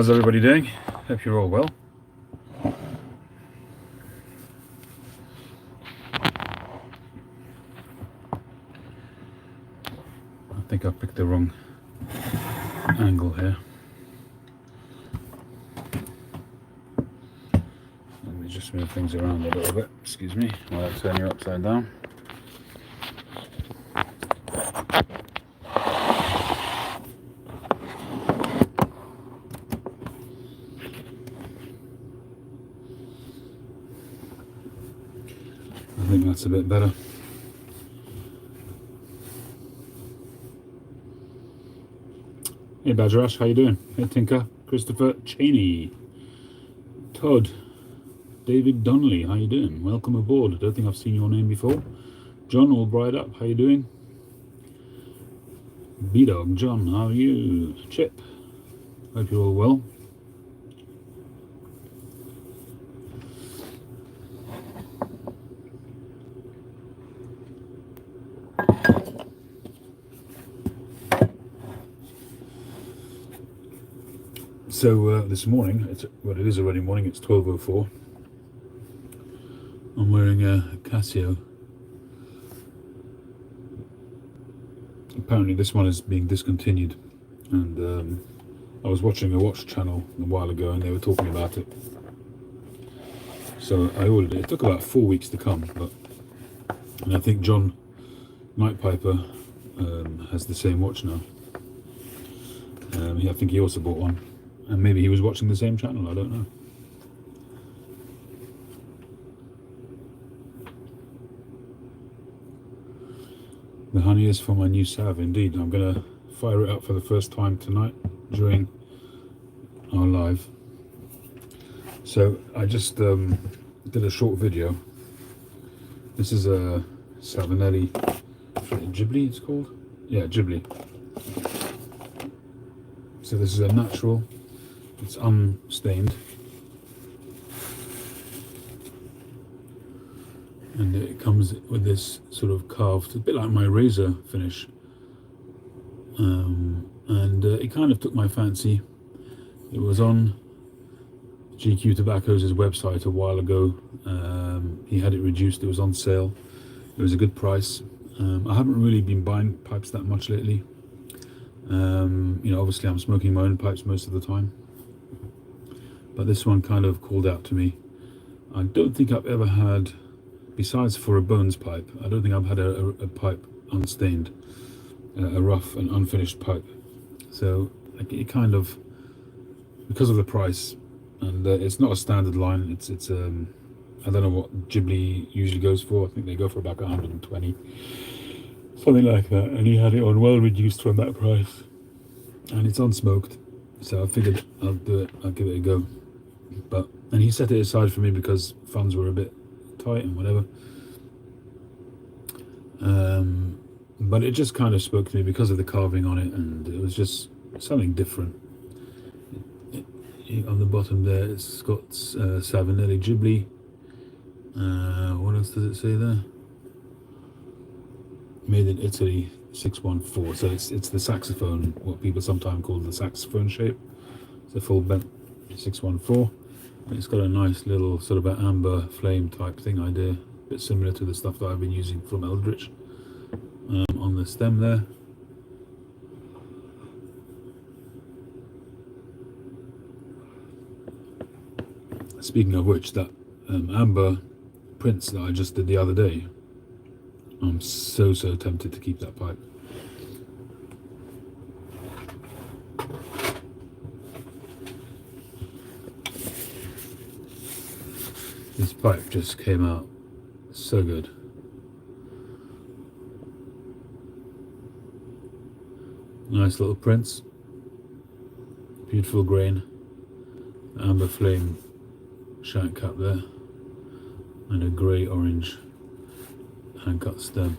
How's everybody doing? Hope you're all well. I think I picked the wrong angle here. Let me just move things around a little bit. Excuse me while I turn you upside down. I think that's a bit better. Hey Badger Ash, how you doing? Hey Tinker, Christopher Cheney, Todd, David Donnelly, how you doing? Welcome aboard. I don't think I've seen your name before. John Albright up, how you doing? B-Dog, John, how are you? Chip, hope you're all well. So this morning, it is already morning, it's 12:04. I'm wearing a Casio. Apparently this one is being discontinued, and I was watching a watch channel a while ago and they were talking about it. So I ordered it. It took about 4 weeks to come, and I think John Nightpiper has the same watch now. I think he also bought one. And maybe he was watching the same channel, I don't know. The honey is for my new salve, indeed. I'm going to fire it up for the first time tonight during our live. So I just did a short video. This is a Savinelli Ghibli, it's called? Yeah, Ghibli. So this is a natural. It's unstained, and it comes with this sort of carved, a bit like my razor finish, and it kind of took my fancy. It was on GQ Tobacco's website a while ago. He had it reduced, it was on sale, it was a good price. I haven't really been buying pipes that much lately. Obviously I'm smoking my own pipes most of the time. But this one kind of called out to me. I don't think I've ever had, besides for a Bones pipe, I don't think I've had a pipe unstained, a rough and unfinished pipe. So it kind of, because of the price, and it's not a standard line, it's I don't know what Ghibli usually goes for. I think they go for about 120, something like that. And he had it on well reduced from that price, and it's unsmoked. So I figured I'll do it, I'll give it a go. And he set it aside for me because funds were a bit tight and whatever. But it just kind of spoke to me because of the carving on it, and it was just something different. On the bottom there, it's got Savinelli Ghibli. What else does it say there? Made in Italy, 614. So it's the saxophone, what people sometimes call the saxophone shape. It's a full bent 614. It's got a nice little sort of an amber flame type thing idea, a bit similar to the stuff that I've been using from Eldritch on the stem there. Speaking of which, that amber prints that I just did the other day, I'm so tempted to keep that pipe. This pipe just came out so good. Nice little prints, beautiful grain, amber flame shank cap there, and a grey orange hand cut stem.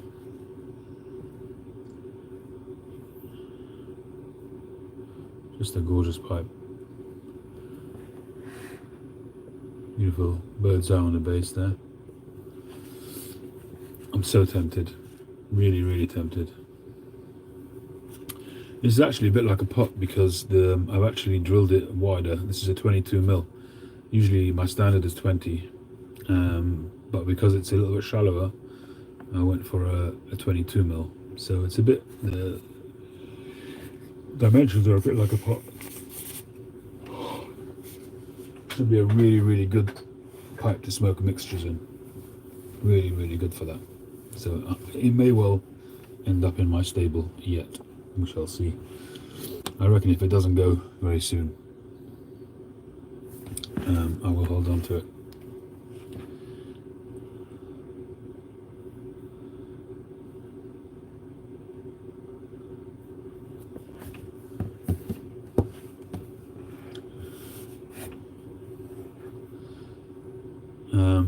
Just a gorgeous pipe. Beautiful bird's eye on the base there. I'm so tempted, really tempted. This is actually a bit like a pot because I've actually drilled it wider. This is a 22 mil. Usually my standard is 20, but because it's a little bit shallower, I went for a 22 mil. So it's a bit, the dimensions are a bit like a pot. Should be a really good pipe to smoke mixtures in. Really good for that. So it may well end up in my stable yet. We shall see. I reckon if it doesn't go very soon, I will hold on to it.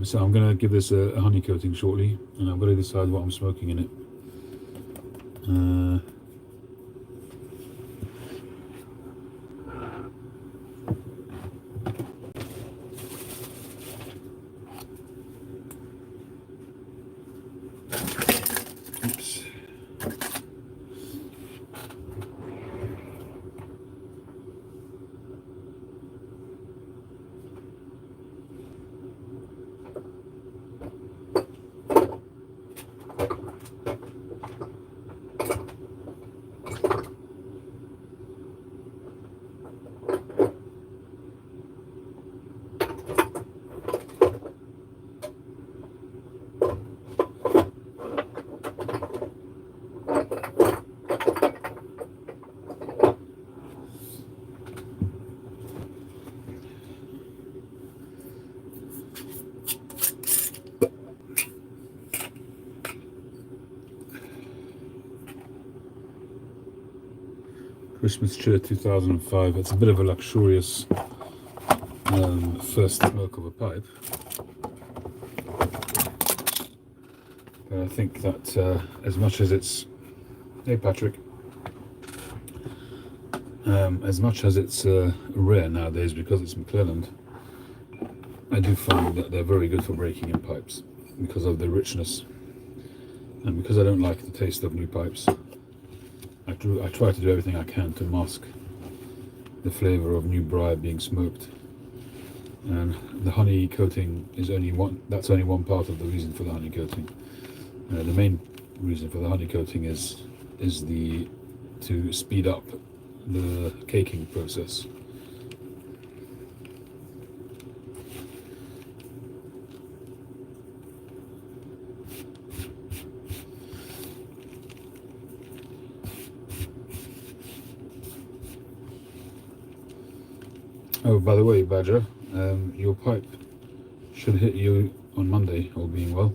So I'm going to give this a honey coating shortly, and I'm going to decide what I'm smoking in it. Oops. Christmas Cheer 2005. It's a bit of a luxurious first smoke of a pipe. But I think that as much as it's... Hey Patrick. As much as it's rare nowadays because it's McClelland, I do find that they're very good for breaking in pipes because of their richness. And because I don't like the taste of new pipes, I try to do everything I can to mask the flavour of new briar being smoked. And the honey coating is only one part of the reason for the honey coating. The main reason for the honey coating is to speed up the caking process. Oh, by the way, Badger, your pipe should hit you on Monday, all being well.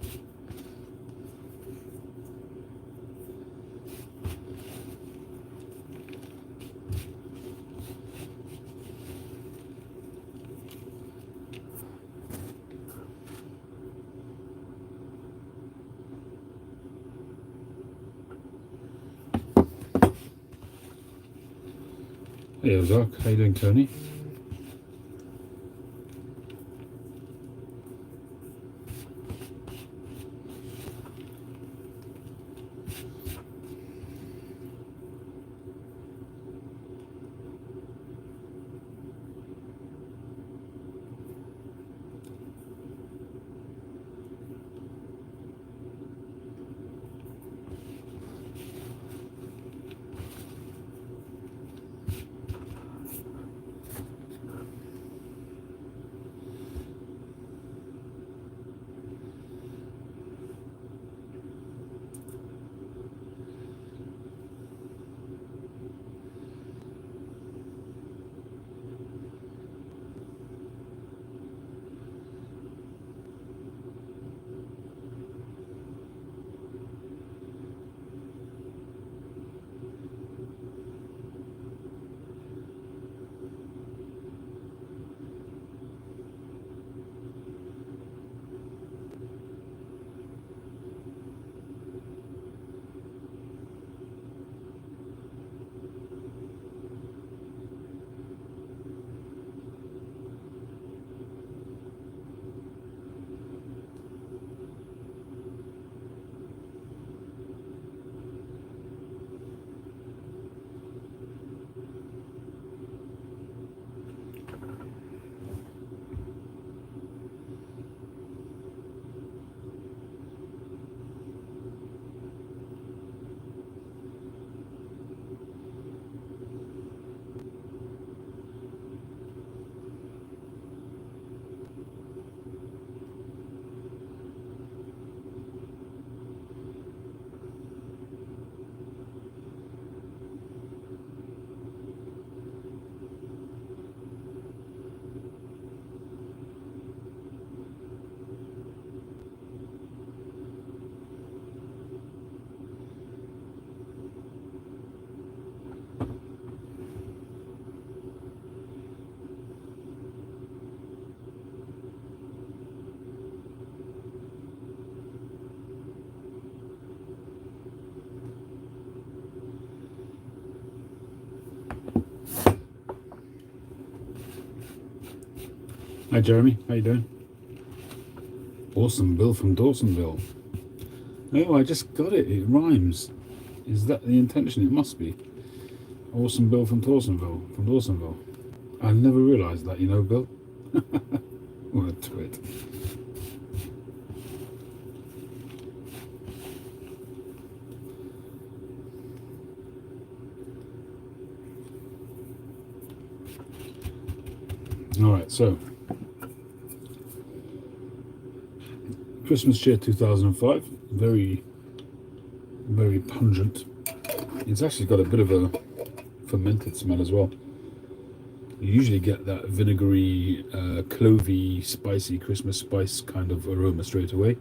Hey Ozark, how you doing, Tony? Hi Jeremy, how you doing? Awesome Bill from Dawsonville. Oh, I just got it. It rhymes. Is that the intention? It must be. Awesome Bill from Dawsonville. From Dawsonville. I never realised that, you know, Bill. What a twit. Alright, so Christmas Cheer 2005, very, very pungent. It's actually got a bit of a fermented smell as well. You usually get that vinegary, clovey, spicy Christmas spice kind of aroma straight away.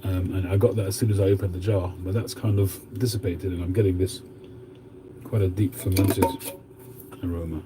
And I got that as soon as I opened the jar, but that's kind of dissipated and I'm getting this quite a deep fermented aroma.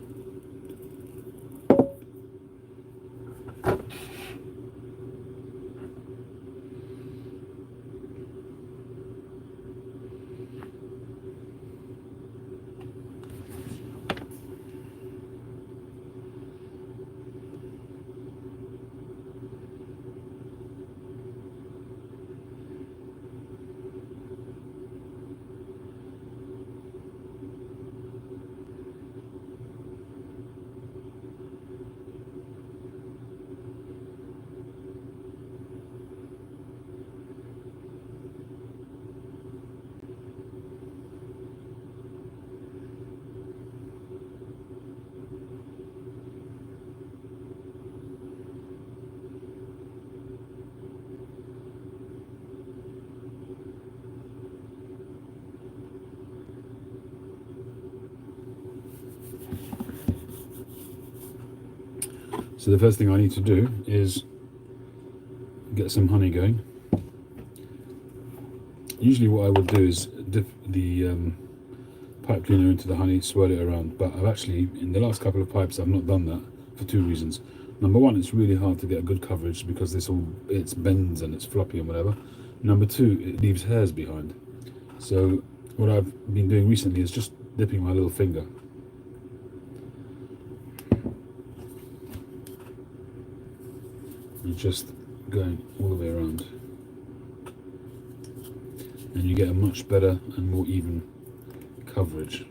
So the first thing I need to do is get some honey going. Usually what I would do is dip the pipe cleaner into the honey, swirl it around, but I've actually, in the last couple of pipes, I've not done that for two reasons. Number one, it's really hard to get good coverage because it's bends and it's floppy and whatever. Number two, it leaves hairs behind. So what I've been doing recently is just dipping my little finger and just going all the way around, and you get a much better and more even coverage.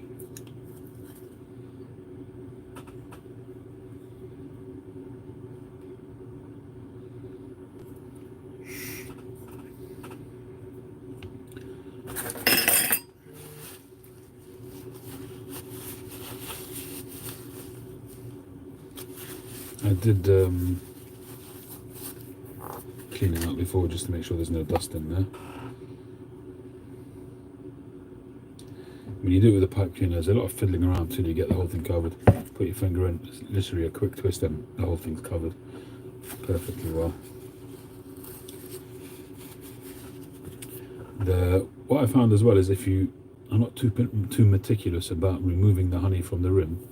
I did cleaning up before just to make sure there's no dust in there. When you do it with a pipe cleaner, there's a lot of fiddling around till you get the whole thing covered. Put your finger in, it's literally a quick twist and the whole thing's covered perfectly well. What I found as well is if you are not too meticulous about removing the honey from the rim,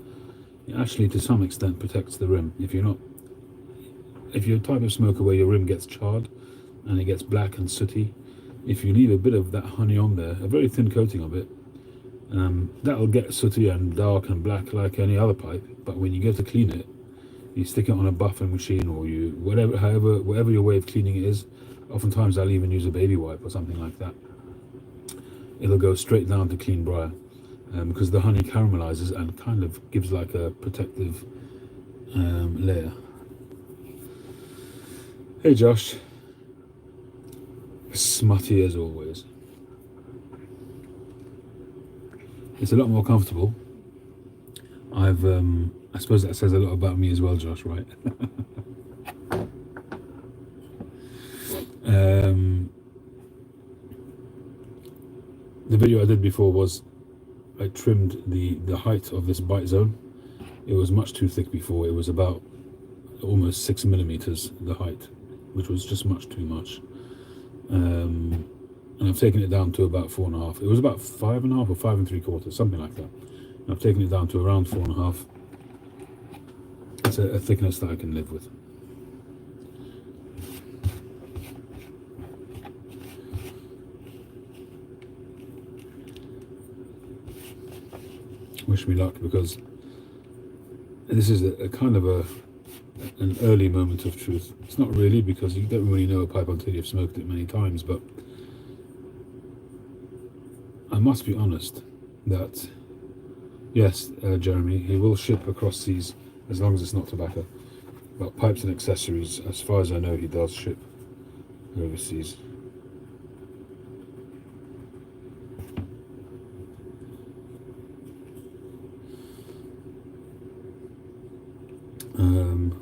it actually to some extent protects the rim. If you're a type of smoker where your rim gets charred and it gets black and sooty, if you leave a bit of that honey on there, a very thin coating of it, that'll get sooty and dark and black like any other pipe. But when you go to clean it, you stick it on a buffing machine or whatever your way of cleaning it is. Oftentimes I'll even use a baby wipe or something like that. It'll go straight down to clean briar because the honey caramelizes and kind of gives like a protective layer. Hey Josh, smutty as always. It's a lot more comfortable. I suppose that says a lot about me as well, Josh, right? The video I did before was I trimmed the height of this bite zone. It was much too thick before. It was about almost 6 millimeters the height, which was just much too much. And I've taken it down to about 4.5. It was about 5.5 or 5 3/4, something like that. And I've taken it down to around 4.5. It's a thickness that I can live with. Wish me luck, because this is a kind of a an early moment of truth. It's not really, because you don't really know a pipe until you've smoked it many times, but I must be honest that, yes, Jeremy, he will ship across seas as long as it's not tobacco. But pipes and accessories, as far as I know, he does ship overseas.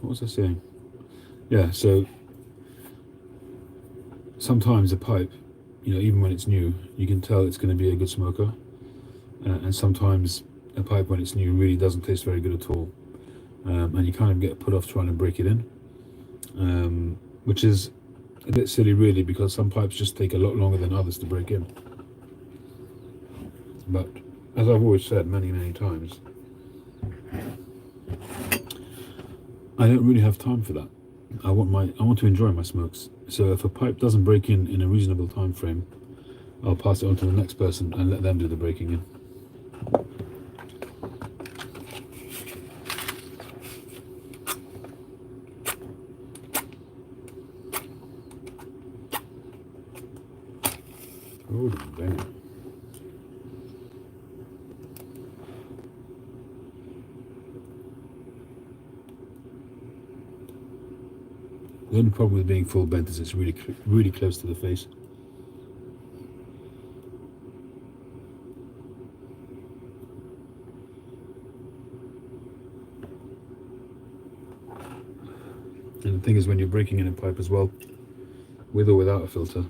What was I saying? Yeah, so sometimes a pipe, even when it's new, you can tell it's going to be a good smoker, and sometimes a pipe when it's new really doesn't taste very good at all, and you kind of get put off trying to break it in, which is a bit silly really, because some pipes just take a lot longer than others to break in. But as I've always said many times, I don't really have time for that. I want to enjoy my smokes. So if a pipe doesn't break in a reasonable time frame, I'll pass it on to the next person and let them do the breaking in. Oh, damn. The only problem with being full bent is it's really close to the face. And the thing is, when you're breaking in a pipe as well, with or without a filter,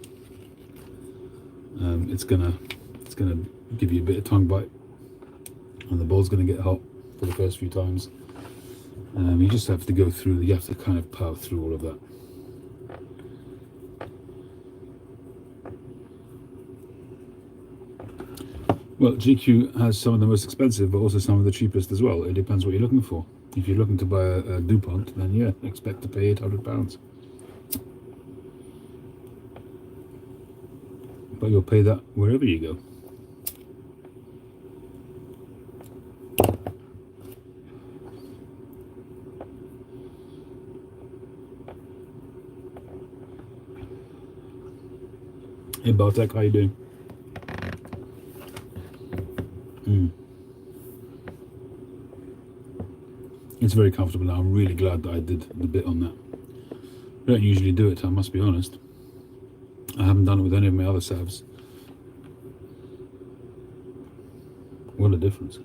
it's gonna give you a bit of tongue bite, and the bowl's gonna get hot for the first few times. You just have to go through. You have to kind of power through all of that. Well, GQ has some of the most expensive, but also some of the cheapest as well. It depends what you're looking for. If you're looking to buy a DuPont, then yeah, expect to pay £800. But you'll pay that wherever you go. Hey Bartek, how you doing? It's very comfortable now. I'm really glad that I did the bit on that. I don't usually do it, I must be honest. I haven't done it with any of my other salves. What a difference.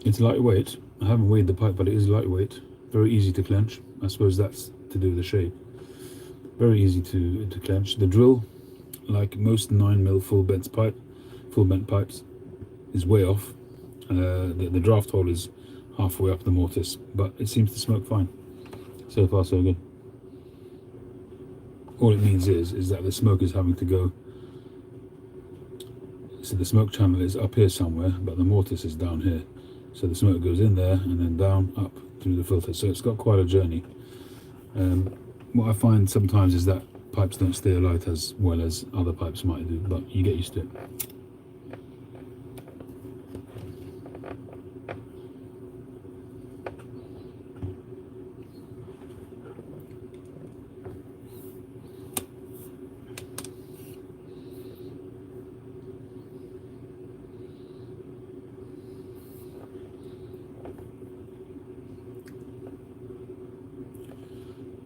It's lightweight. I haven't weighed the pipe, but it is lightweight. Very easy to clench. I suppose that's to do with the shape. Very easy to clench. The drill, like most 9mm full bent pipes, is way off. The draft hole is halfway up the mortise, but it seems to smoke fine. So far so good. All it means is that the smoke is having to go. So the smoke channel is up here somewhere, but the mortise is down here. So the smoke goes in there and then down, up through the filter. So it's got quite a journey. What I find sometimes is that pipes don't stay alight as well as other pipes might do, but you get used to it.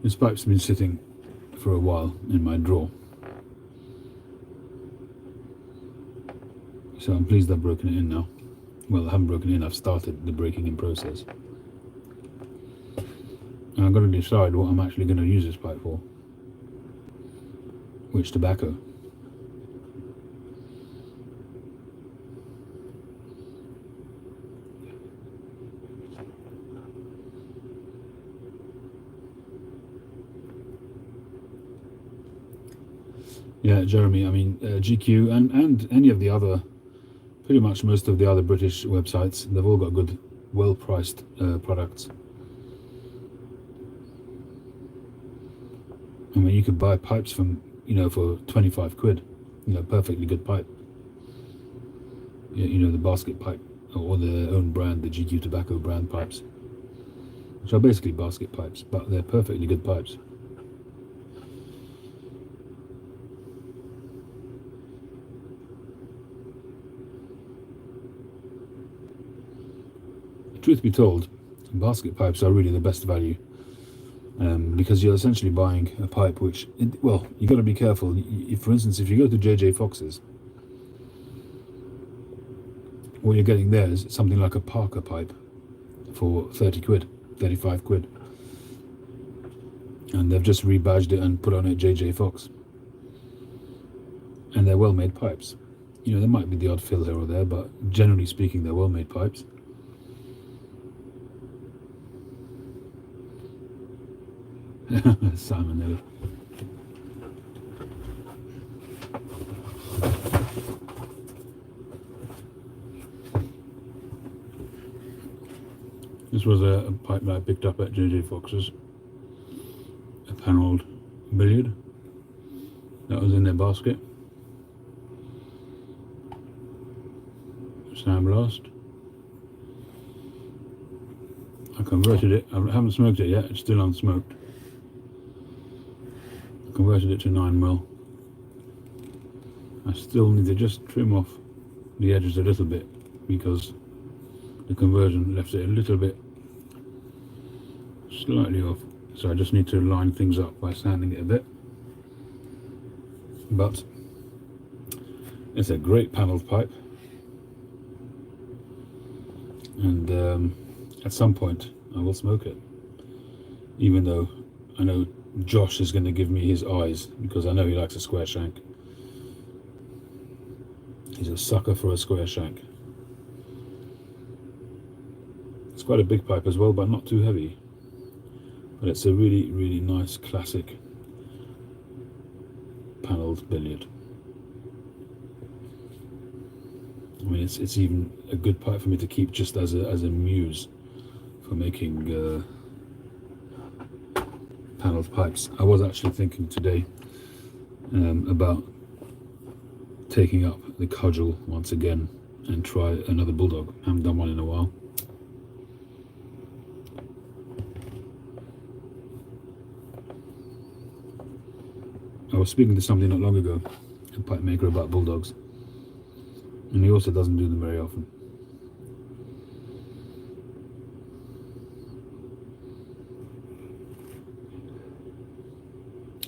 This pipe's been sitting for a while in my drawer, so I'm pleased I've broken it in now. Well, I haven't broken it in, I've started the breaking in process. And I've got to decide what I'm actually going to use this pipe for. Which tobacco. Yeah, Jeremy, I mean, GQ and any of the other, pretty much most of the other British websites, they've all got good, well-priced products. I mean, you could buy pipes from, you know, for 25 quid, you know, perfectly good pipe. You know, the basket pipe, or their own brand, the GQ Tobacco brand pipes, which are basically basket pipes, but they're perfectly good pipes. Truth be told, basket pipes are really the best value, because you're essentially buying a pipe which, well, you've got to be careful. If, for instance, if you go to JJ Fox's, what you're getting there is something like a Parker pipe for 30 quid, 35 quid. And they've just rebadged it and put on it JJ Fox. And they're well-made pipes. You know, there might be the odd fill here or there, but generally speaking, they're well-made pipes. Salmonella. This was a pipe that I picked up at JJ Fox's, a panelled billiard that was in their basket. Sandblast. I converted it. I haven't smoked it yet. It's still unsmoked. I converted it to 9mm. I still need to just trim off the edges a little bit because the conversion left it a little bit slightly off. So I just need to line things up by sanding it a bit. But it's a great panelled pipe. And at some point I will smoke it, even though I know Josh is going to give me his eyes because I know he likes a square shank. He's a sucker for a square shank. It's quite a big pipe as well, but not too heavy. But it's a really, really nice classic panelled billiard. I mean, it's even a good pipe for me to keep just as a muse for making panelled pipes. I was actually thinking today about taking up the cudgel once again and try another bulldog. I haven't done one in a while. I was speaking to somebody not long ago, a pipe maker, about bulldogs, and he also doesn't do them very often.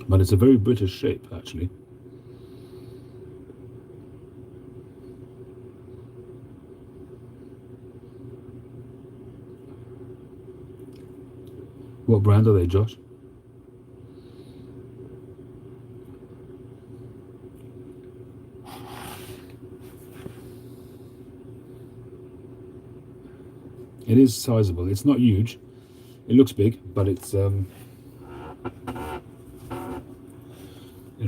But it's a very British shape, actually. What brand are they, Josh? It is sizable. It's not huge. It looks big, but it's the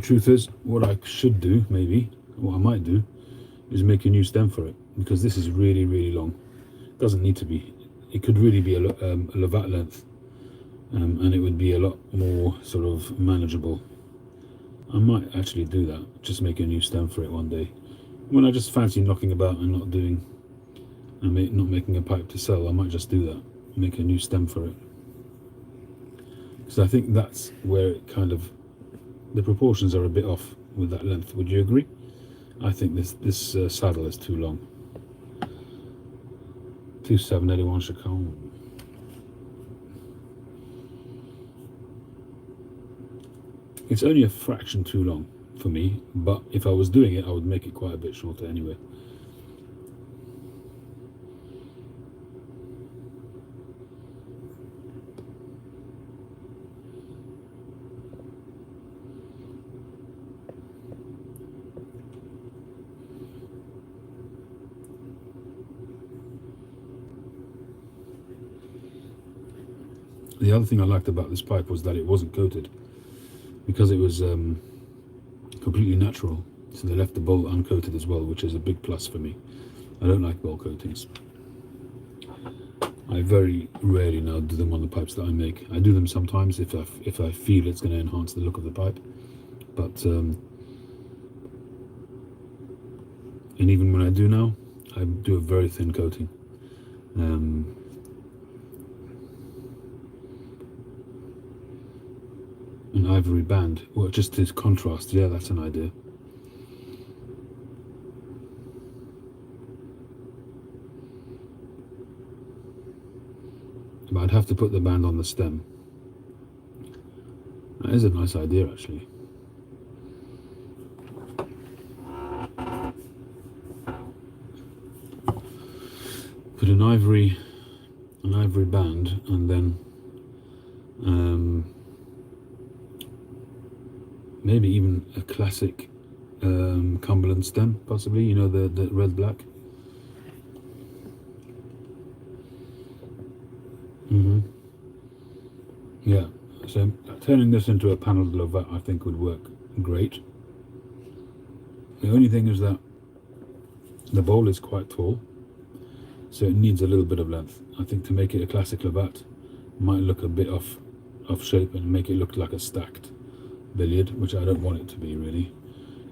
truth is, what I should do, maybe, what I might do, is make a new stem for it, because this is really, really long. It doesn't need to be. It could really be a Lovat length, and it would be a lot more sort of manageable. I might actually do that, just make a new stem for it one day. When I just fancy knocking about and not making a pipe to sell, I might just do that, make a new stem for it. Because I think that's where it kind of, the proportions are a bit off with that length. Would you agree? I think this saddle is too long. 2781 Chacon. It's only a fraction too long for me, but if I was doing it, I would make it quite a bit shorter anyway. The other thing I liked about this pipe was that it wasn't coated, because it was completely natural. So they left the bowl uncoated as well, which is a big plus for me. I don't like bowl coatings. I very rarely now do them on the pipes that I make. I do them sometimes if I feel it's going to enhance the look of the pipe, But and even when I do now, I do a very thin coating. An ivory band, well, just to contrast. Yeah, that's an idea. But I'd have to put the band on the stem. That is a nice idea, actually. Put an ivory band, and then maybe even a classic Cumberland stem, possibly. You know, the red black. Yeah. So turning this into a panelled lovat, I think, would work great. The only thing is that the bowl is quite tall, so it needs a little bit of length. I think to make it a classic lovat might look a bit off shape and make it look like a stacked billiard, which I don't want it to be, really.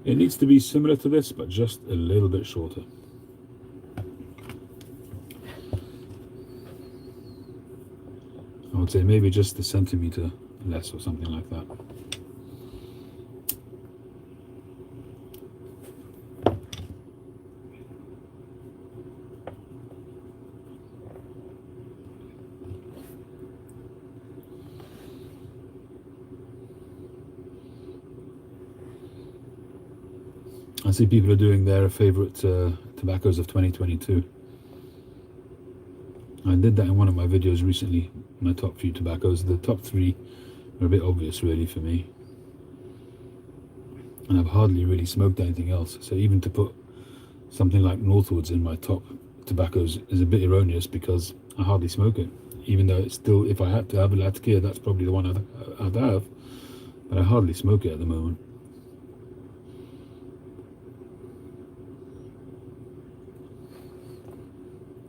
It needs to be similar to this, but just a little bit shorter. I would say maybe just a centimetre less or something like that. I see people are doing their favourite tobaccos of 2022. I did that in one of my videos recently, my top few tobaccos. The top three are a bit obvious, really, for me. And I've hardly really smoked anything else. So even to put something like Northwoods in my top tobaccos is a bit erroneous, because I hardly smoke it. Even though it's still, if I had to have a Latakia, that's probably the one I'd have. But I hardly smoke it at the moment.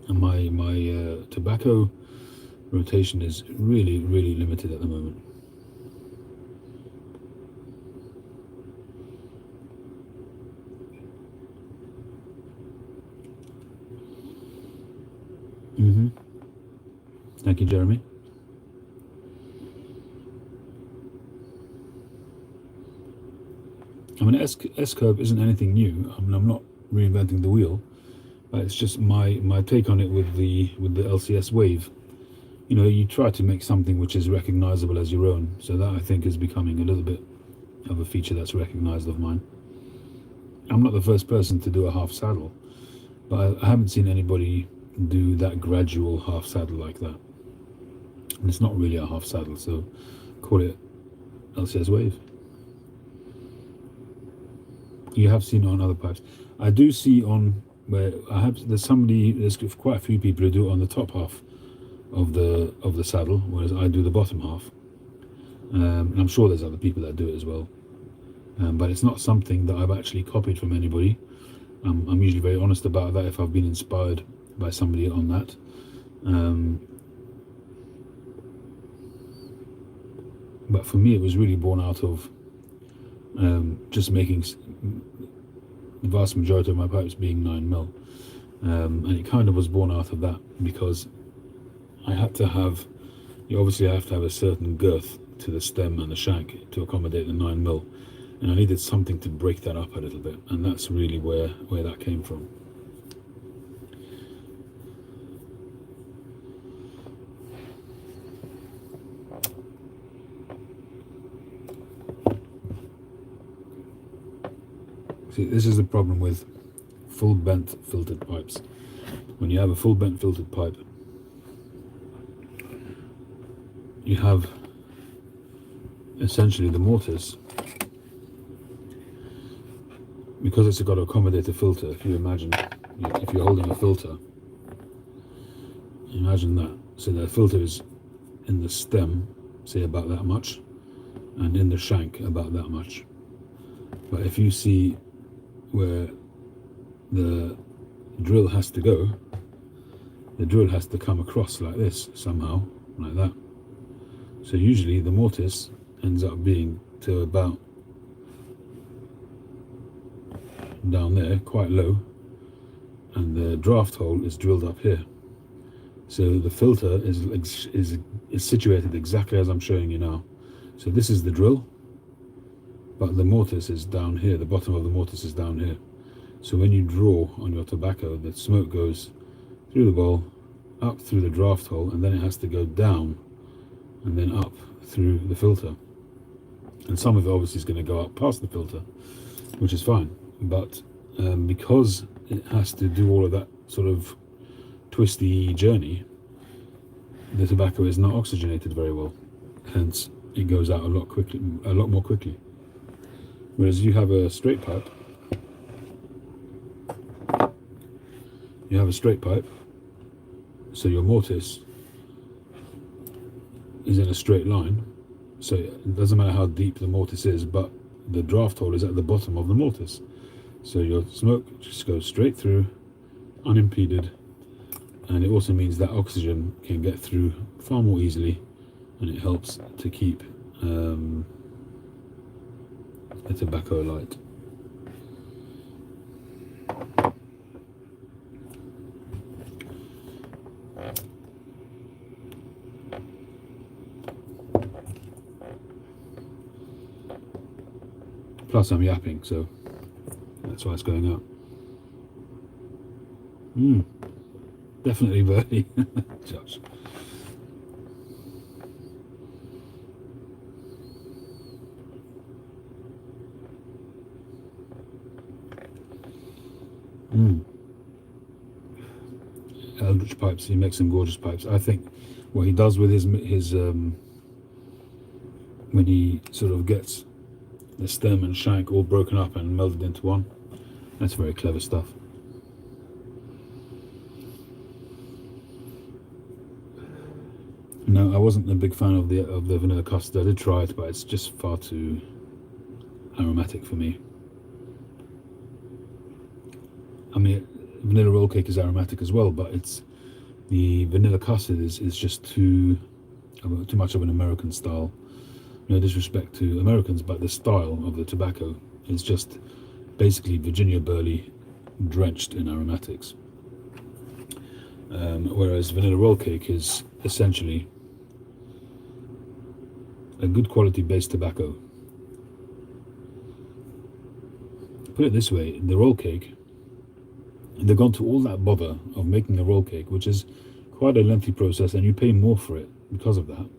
And my tobacco rotation is really limited at the moment. Thank you, Jeremy. I mean, S-curve isn't anything new. I mean, I'm not reinventing the wheel. It's just my take on it with the LCS wave. You know, you try to make something which is recognizable as your own. So that, I think, is becoming a little bit of a feature that's recognized of mine. I'm not the first person to do a half saddle, but I haven't seen anybody do that gradual half saddle like that. And it's not really a half saddle, so call it LCS wave. You have seen it on other pipes. I do see on where there's quite a few people who do it on the top half of the saddle, whereas I do the bottom half. And I'm sure there's other people that do it as well. But it's not something that I've actually copied from anybody. I'm usually very honest about that if I've been inspired by somebody on that. But for me, it was really born out of just making the vast majority of my pipes being 9mm. And it kind of was born out of that, because I had to have, you obviously have to have a certain girth to the stem and the shank to accommodate the 9mm, and I needed something to break that up a little bit, and that's really where that came from. See, this is the problem with full bent filtered pipes. When you have a full bent filtered pipe, you have essentially the mortise, because it's got to accommodate a filter. If you imagine, if you're holding a filter, imagine that. So the filter is in the stem, say about that much, and in the shank about that much. But if you see where the drill has to go, the drill has to come across like this somehow, like that. So usually the mortise ends up being to about down there, quite low, and the draft hole is drilled up here. So the filter is situated exactly as I'm showing you now. So this is the drill, but the mortise is down here. The bottom of the mortise is down here. So when you draw on your tobacco, the smoke goes through the bowl, up through the draft hole, and then it has to go down and then up through the filter. And some of it obviously is going to go up past the filter, which is fine. But because it has to do all of that sort of twisty journey, the tobacco is not oxygenated very well. Hence, it goes out a lot more quickly. Whereas you have a straight pipe. So your mortise is in a straight line. So it doesn't matter how deep the mortise is, but the draft hole is at the bottom of the mortise. So your smoke just goes straight through, unimpeded, and it also means that oxygen can get through far more easily, and it helps to keep the tobacco light. Plus I'm yapping, so that's why it's going up. Definitely birdie. Josh. Eldritch pipes, he makes some gorgeous pipes. I think what he does with his when he sort of gets the stem and shank all broken up and melded into one, that's very clever stuff. No, I wasn't a big fan of the vanilla custard. I did try it, but it's just far too aromatic for me. I mean, vanilla roll cake is aromatic as well, but it's the vanilla custard is just too much of an American style. No disrespect to Americans, but the style of the tobacco is just basically Virginia burley drenched in aromatics. Whereas vanilla roll cake is essentially a good quality base tobacco. Put it this way, the roll cake, they've gone to all that bother of making a roll cake, which is quite a lengthy process, and you pay more for it because of that.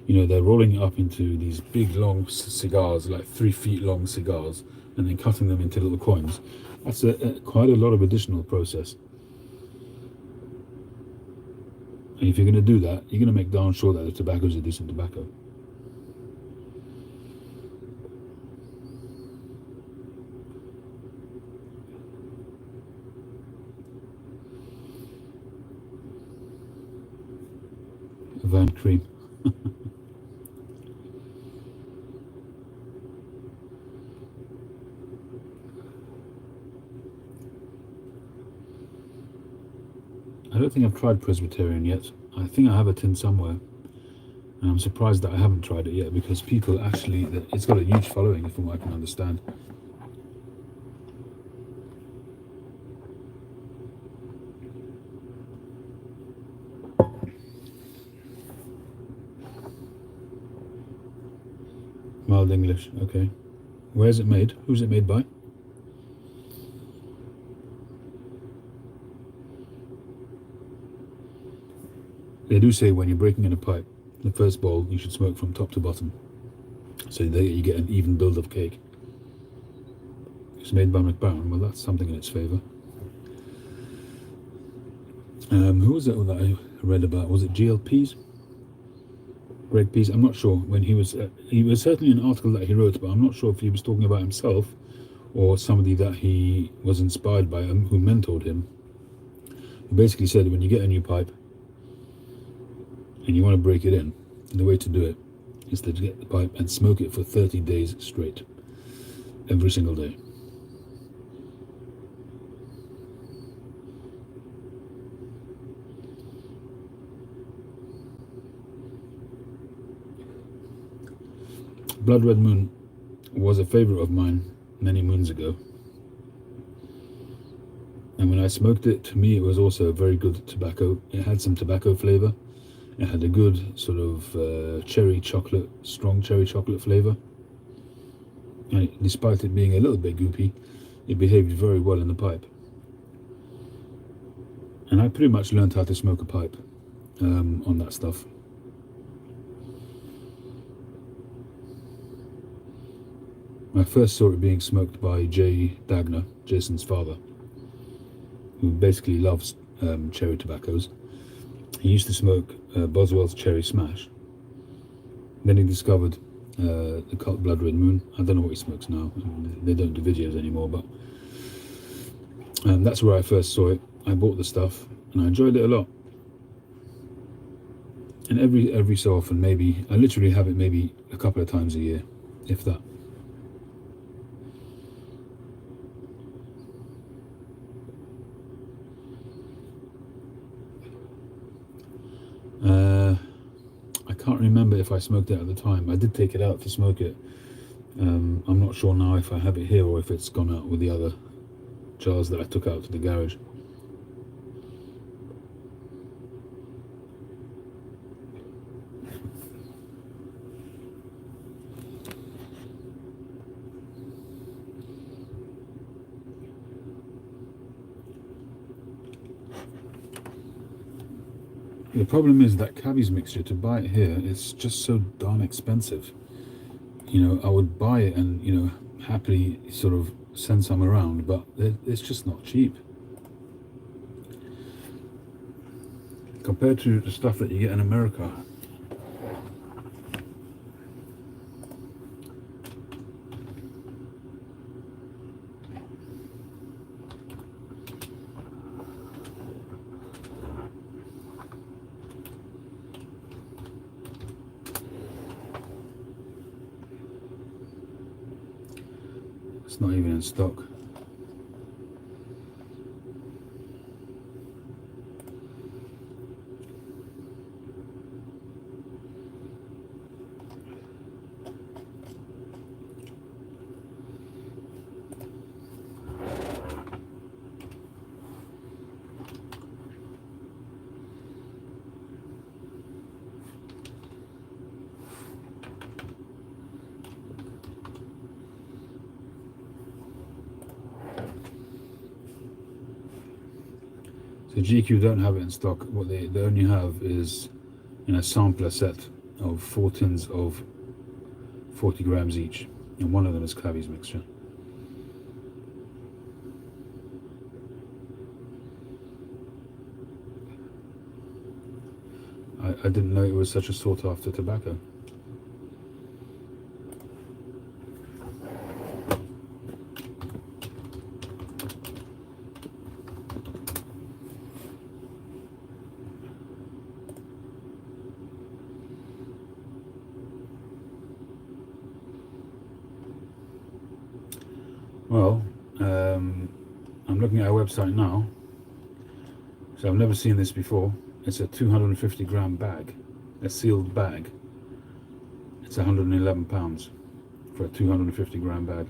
You know, they're rolling it up into these big long cigars, like 3 feet long cigars, and then cutting them into little coins. That's quite a lot of additional process. And if you're going to do that, you're going to make darn sure that the tobacco is a decent tobacco. Van cream. I don't think I've tried Presbyterian yet. I think I have a tin somewhere, and I'm surprised that I haven't tried it yet, because people actually, it's got a huge following from what I can understand. Mild English, okay. Where's it made? Who's it made by? They do say when you're breaking in a pipe, the first bowl, you should smoke from top to bottom, so that you get an even build of cake. It's made by McBaron. Well, that's something in its favour. Who was it that I read about? Was it GLPs? Greg Pease? I'm not sure. When he was certainly an article that he wrote, but I'm not sure if he was talking about himself or somebody that he was inspired by, who mentored him. He basically said, when you get a new pipe and you want to break it in, the way to do it is to get the pipe and smoke it for 30 days straight, every single day. Blood Red Moon was a favourite of mine many moons ago. when I smoked it, to me it was also a very good tobacco. It had some tobacco flavor. It had a good sort of cherry chocolate, strong cherry chocolate flavor. And despite it being a little bit goopy, it behaved very well in the pipe. And I pretty much learned how to smoke a pipe on that stuff. I first saw it being smoked by Jay Dagner, Jason's father, who basically loves cherry tobaccos. He used to smoke Boswell's Cherry Smash. Then he discovered the Cult Blood Red Moon. I don't know what he smokes now. They don't do videos anymore, but that's where I first saw it. I bought the stuff and I enjoyed it a lot. And every so often, maybe I literally have it maybe a couple of times a year, if that. I can't remember if I smoked it at the time. I did take it out to smoke it. I'm not sure now if I have it here or if it's gone out with the other jars that I took out to the garage. The problem is that cabbage mixture, to buy it here, it's just so darn expensive. You know, I would buy it and, you know, happily sort of send some around, but it's just not cheap. Compared to the stuff that you get in America. It's not even in stock. So GQ don't have it in stock. What they only have is in a sampler set of 4 tins of 40 grams each, and one of them is Clavy's mixture. I didn't know it was such a sought after tobacco. Well, I'm looking at our website now, so I've never seen this before. It's a 250 gram bag, a sealed bag. It's £111 for a 250 gram bag.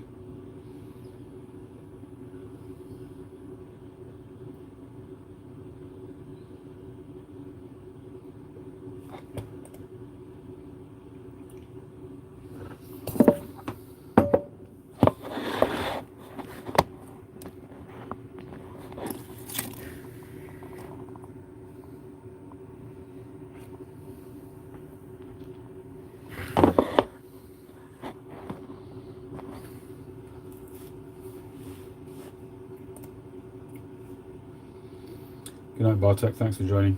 Good night, Bartek. Thanks for joining.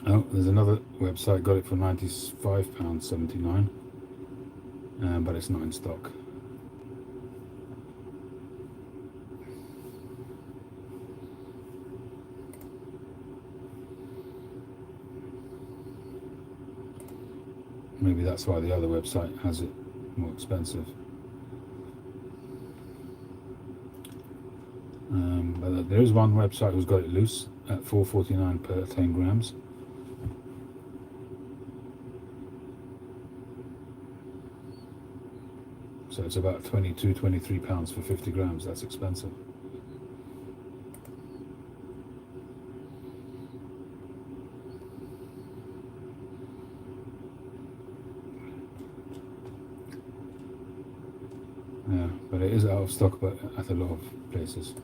Oh, there's another website, got it for £95.79, but it's not in stock. Maybe that's why the other website has it more expensive. But there is one website who's got it loose at £4.49 per 10 grams. So it's about £22–23 for 50 grams. That's expensive. Yeah, but it is out of stock, but at a lot of places.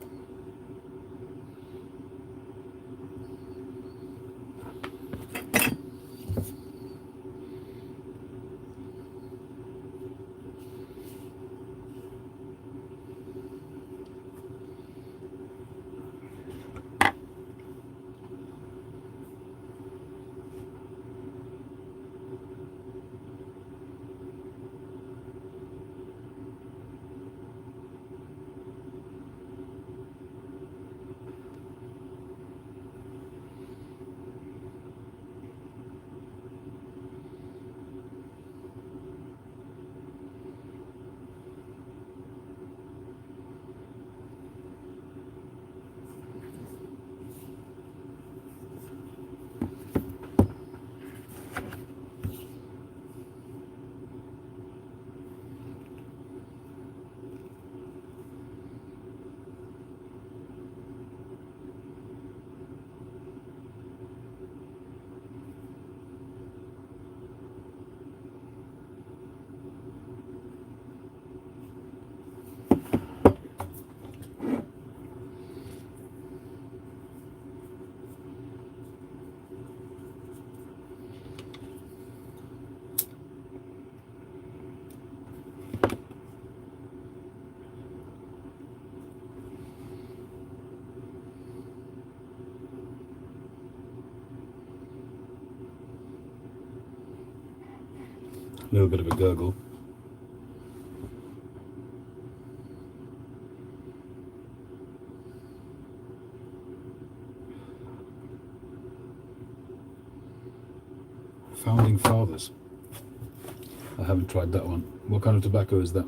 A little bit of a gurgle. Founding Fathers. I haven't tried that one. What kind of tobacco is that?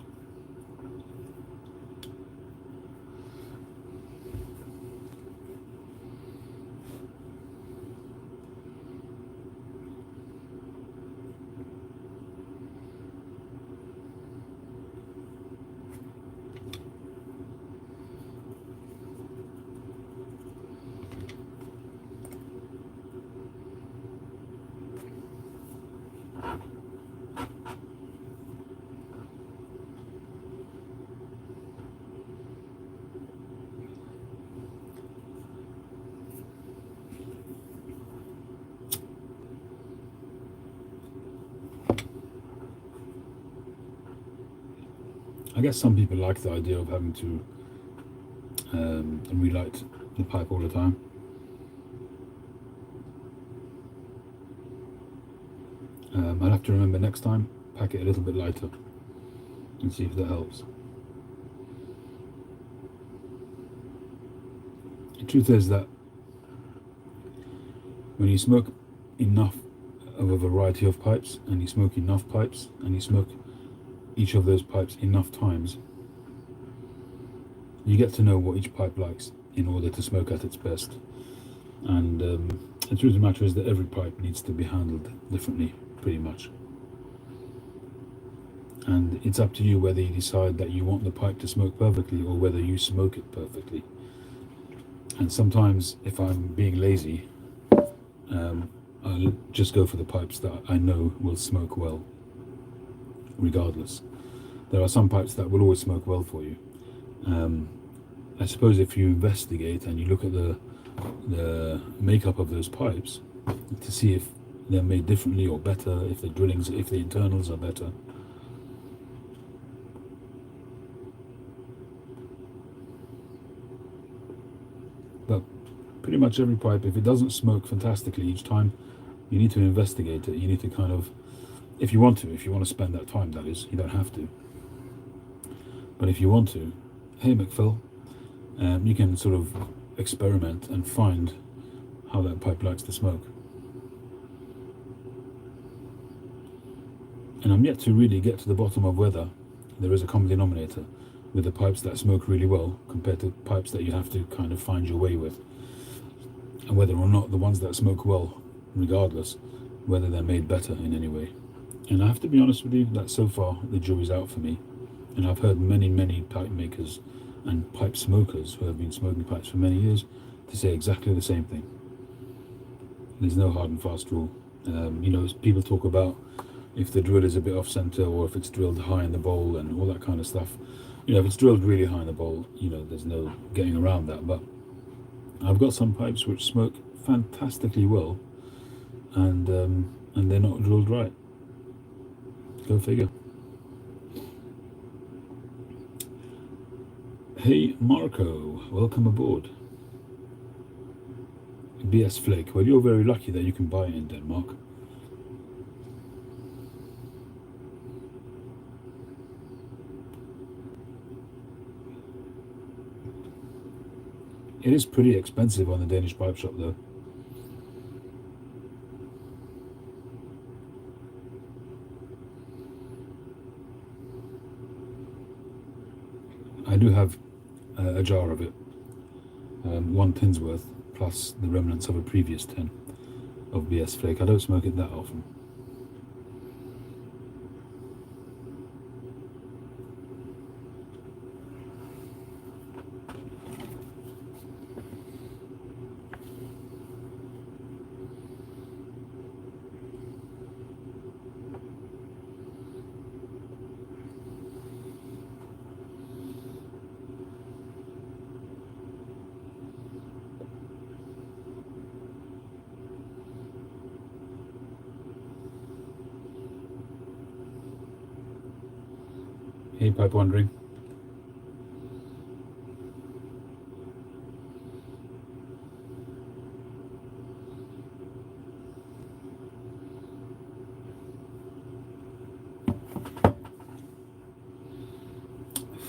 I guess some people like the idea of having to relight the pipe all the time. I'll have to remember next time, pack it a little bit lighter and see if that helps. The truth is that when you smoke enough of a variety of pipes, and you smoke enough pipes, and you smoke each of those pipes enough times, you get to know what each pipe likes in order to smoke at its best. And the truth of the matter is that every pipe needs to be handled differently, pretty much. And it's up to you whether you decide that you want the pipe to smoke perfectly or whether you smoke it perfectly. And sometimes, if I'm being lazy, I'll just go for the pipes that I know will smoke well, regardless. There are some pipes that will always smoke well for you. I suppose if you investigate and you look at the makeup of those pipes to see if they're made differently or better, if the drillings, if the internals are better. But pretty much every pipe, if it doesn't smoke fantastically each time, You need to investigate it. You need to kind of, if you want to spend that time, that is. You don't have to. But if you want to, hey McPhil, you can sort of experiment and find how that pipe likes to smoke. And I'm yet to really get to the bottom of whether there is a common denominator with the pipes that smoke really well compared to pipes that you have to kind of find your way with, and whether or not the ones that smoke well, regardless, whether they're made better in any way. And I have to be honest with you that so far the jury's out for me. And I've heard many pipe makers and pipe smokers who have been smoking pipes for many years to say exactly the same thing. There's no hard and fast rule. People talk about if the drill is a bit off center or if it's drilled high in the bowl and all that kind of stuff. If it's drilled really high in the bowl, there's no getting around that. But I've got some pipes which smoke fantastically well, and they're not drilled right. Go figure. Hey Marco, welcome aboard. BS Flake. Well, you're very lucky that you can buy it in Denmark. It is pretty expensive on the Danish pipe shop though. I do have a jar of it, 1 tin's worth, plus the remnants of a previous tin of BS Flake. I don't smoke it that often. Hey Pipe Wandering.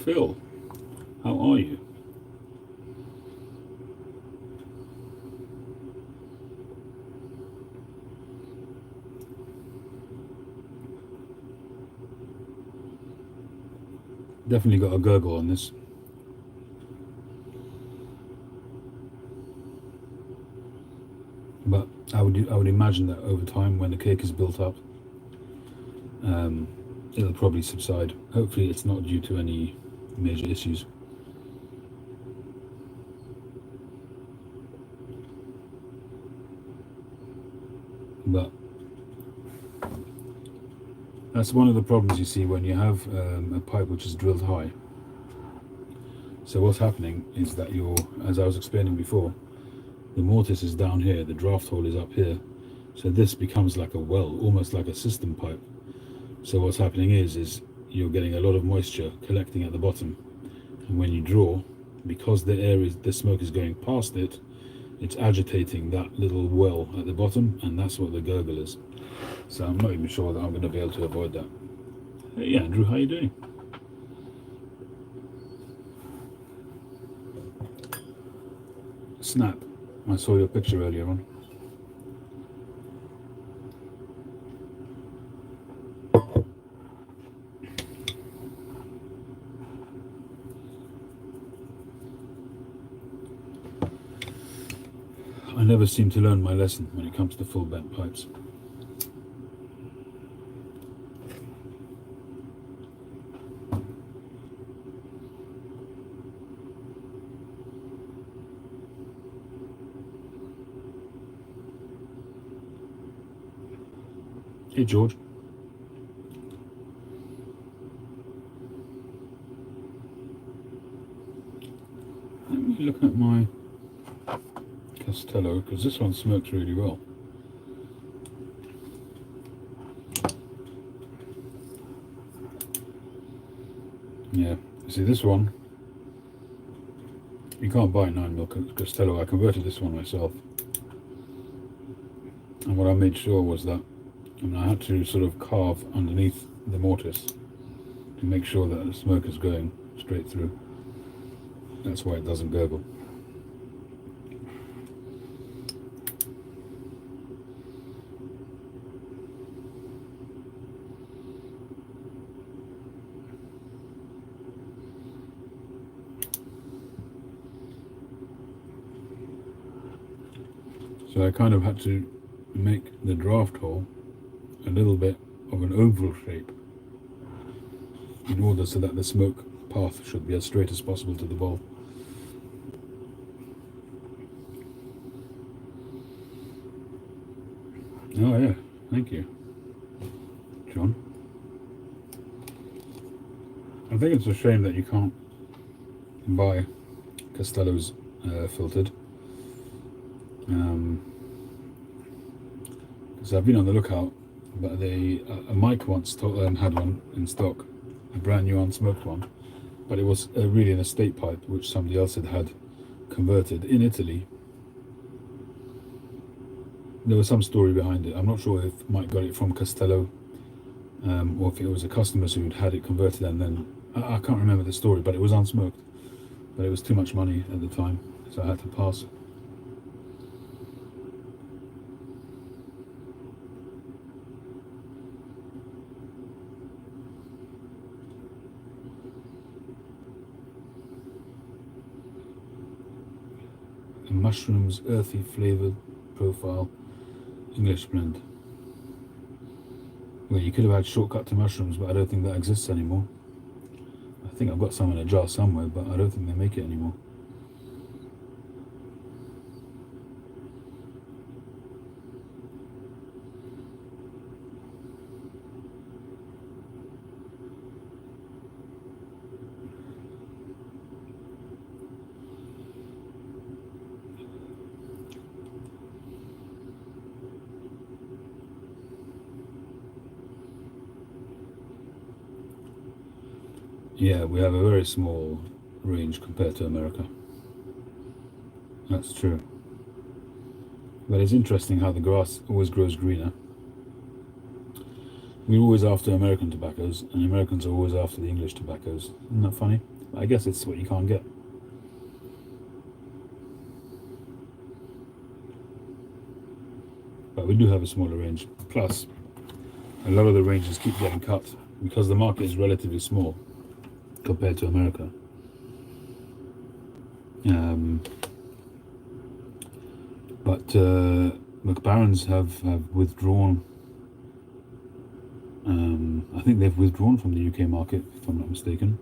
Phil, how are you? Definitely got a gurgle on this. But I would imagine that over time, when the cake is built up, it'll probably subside. Hopefully it's not due to any major issues. But that's one of the problems you see when you have a pipe which is drilled high. So what's happening is that as I was explaining before, the mortise is down here, the draft hole is up here. So this becomes like a well, almost like a system pipe. So what's happening is you're getting a lot of moisture collecting at the bottom. And when you draw, because the smoke is going past it, it's agitating that little well at the bottom, and that's what the gurgle is. So I'm not even sure that I'm going to be able to avoid that. Hey Andrew, how you doing? Snap. I saw your picture earlier on. I never seem to learn my lesson when it comes to full bent pipes. Hey George. Let me look at my Castello, because this one smokes really well. Yeah, see this one, you can't buy 9 mil Castello. I converted this one myself. And what I made sure was that, I had to sort of carve underneath the mortise to make sure that the smoke is going straight through. That's why it doesn't gurgle. So I kind of had to make the draft hole a little bit of an oval shape in order so that the smoke path should be as straight as possible to the bowl. Oh yeah, thank you, John. I think it's a shame that you can't buy Castello's filtered. Because I've been on the lookout, but a Mike once had one in stock, a brand new unsmoked one, but it was really an estate pipe which somebody else had converted in Italy. There was some story behind it. I'm not sure if Mike got it from Castello, or if it was a customer who had it converted, and then I can't remember the story, but it was unsmoked. But it was too much money at the time, so I had to pass. A mushrooms, earthy flavoured profile, English blend. Well, you could have had shortcut to mushrooms, but I don't think that exists anymore. I think I've got some in a jar somewhere, but I don't think they make it anymore. Yeah, we have a very small range compared to America. That's true. But it's interesting how the grass always grows greener. We're always after American tobaccos, and Americans are always after the English tobaccos. Isn't that funny? I guess it's what you can't get. But we do have a smaller range. Plus, a lot of the ranges keep getting cut because the market is relatively small compared to America. But McBarons have withdrawn. I think they've withdrawn from the UK market, if I'm not mistaken.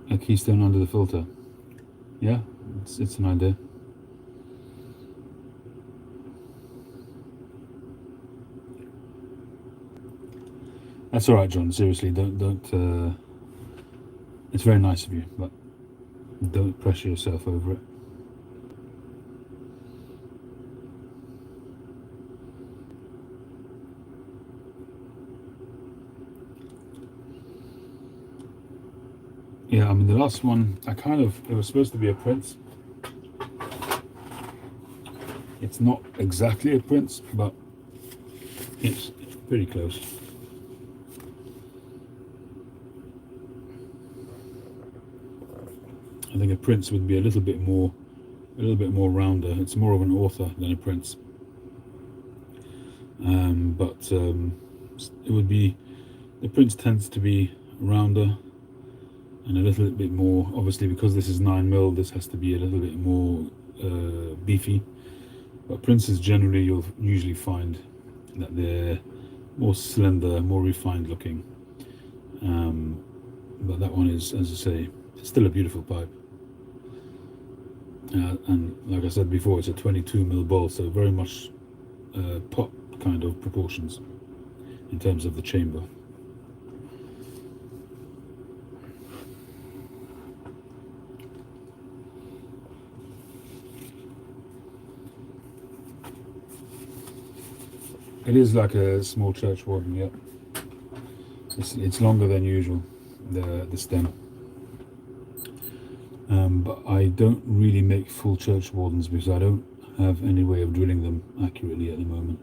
A keystone under the filter. Yeah, it's an idea. That's all right, John. Seriously, don't. It's very nice of you, but don't pressure yourself over it. Yeah, I mean the last one, it was supposed to be a Prince. It's not exactly a Prince, but it's pretty close. I think a Prince would be a little bit more rounder. It's more of an author than a Prince. But it would be, the Prince tends to be rounder and a little bit more, obviously because this is 9mm, this has to be a little bit more beefy. But Princes generally, you'll usually find that they're more slender, more refined looking. But that one is, as I say, it's still a beautiful pipe. And like I said before, it's a 22mm bowl, so very much pot kind of proportions in terms of the chamber. It is like a small church warden, yep. It's longer than usual, the stem. But I don't really make full church wardens because I don't have any way of drilling them accurately at the moment.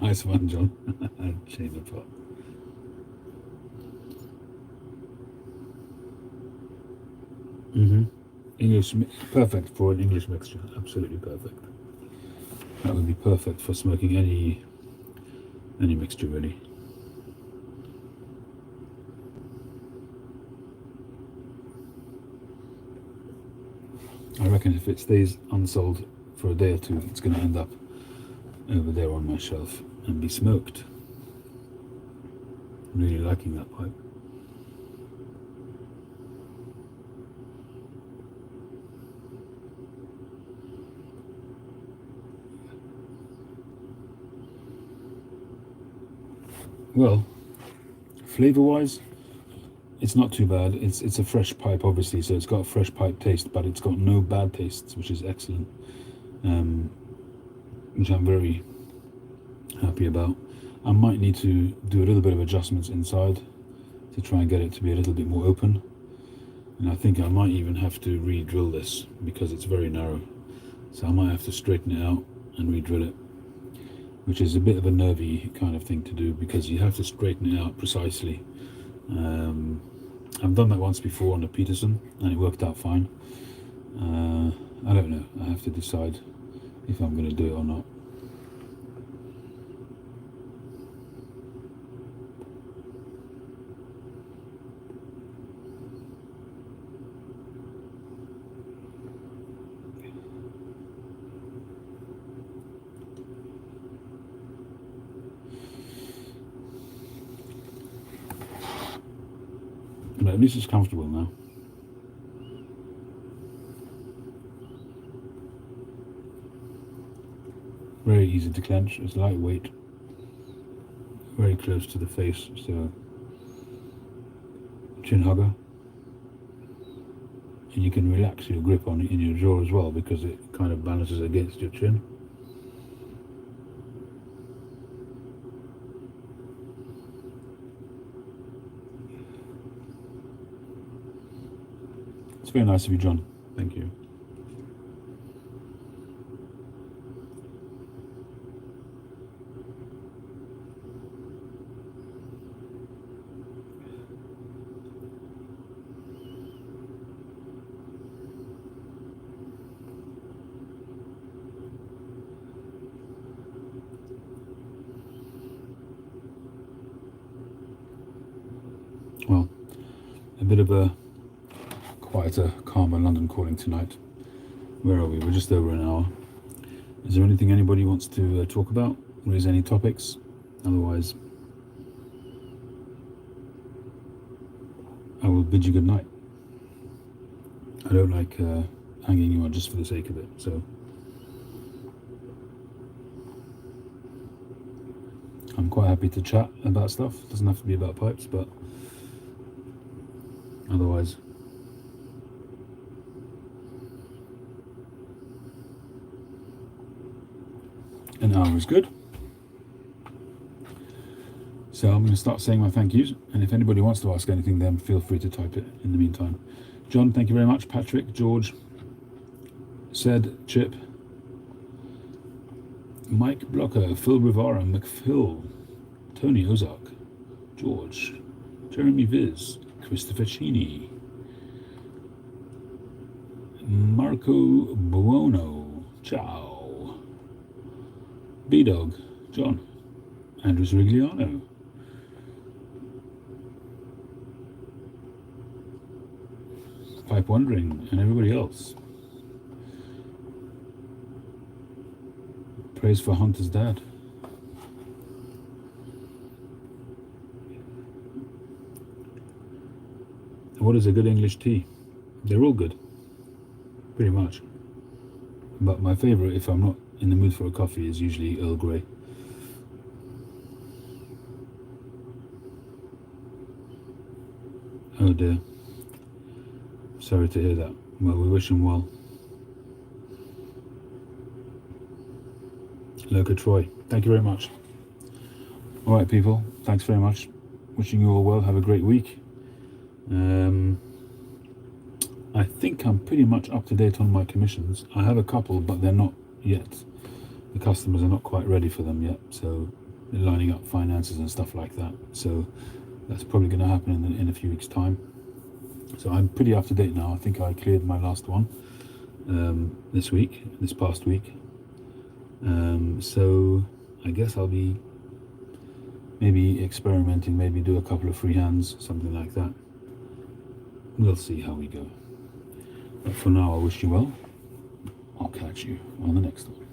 Nice one, John. Chain apart. English, perfect for an English mixture. Absolutely perfect. That would be perfect for smoking any mixture, really. I reckon if it stays unsold for a day or two, it's going to end up over there on my shelf and be smoked. I'm really liking that pipe. Well, flavour-wise, it's not too bad. It's a fresh pipe, obviously, so it's got a fresh pipe taste, but it's got no bad tastes, which is excellent, which I'm very happy about. I might need to do a little bit of adjustments inside to try and get it to be a little bit more open, and I think I might even have to re-drill this because it's very narrow, so I might have to straighten it out and re-drill it, which is a bit of a nervy kind of thing to do because you have to straighten it out precisely. I've done that once before on a Peterson and it worked out fine. I don't know, I have to decide if I'm going to do it or not. But at least it's comfortable now. Very easy to clench, it's lightweight, very close to the face, so chin hugger. And you can relax your grip on it in your jaw as well because it kind of balances against your chin. It's very nice of you, John. Thank you. Well, a bit of a quieter, calmer London calling tonight. Where are we? We're just over an hour. Is there anything anybody wants to talk about? Raise any topics? Otherwise, I will bid you good night. I don't like hanging you on just for the sake of it, so I'm quite happy to chat about stuff. It doesn't have to be about pipes, but otherwise, an hour is good. So I'm going to start saying my thank yous, and if anybody wants to ask anything, then feel free to type it in the meantime. John, thank you very much. Patrick, George, Said, Chip, Mike Blocker, Phil Rivara, McPhil, Tony Ozark, George, Jeremy Viz, Christopher Cheney, Marco Buono, Ciao, B-Dog, John, Andrew Rigliano, Pipe Wondering, and everybody else. Praise for Hunter's dad. What is a good English tea? They're all good, pretty much. But my favourite, if I'm not in the mood for a coffee, is usually Earl Grey. Oh dear. Sorry to hear that. Well, we wish him well. Loca Troy. Thank you very much. All right, people. Thanks very much. Wishing you all well. Have a great week. I think I'm pretty much up to date on my commissions. I have a couple, but they're not yet. The customers are not quite ready for them yet, so they're lining up finances and stuff like that. So that's probably going to happen in a few weeks' time. So I'm pretty up to date now. I think I cleared my last one this past week. So I guess I'll be maybe experimenting, maybe do a couple of free hands, something like that. We'll see how we go. But for now, I wish you well. I'll catch you on the next one.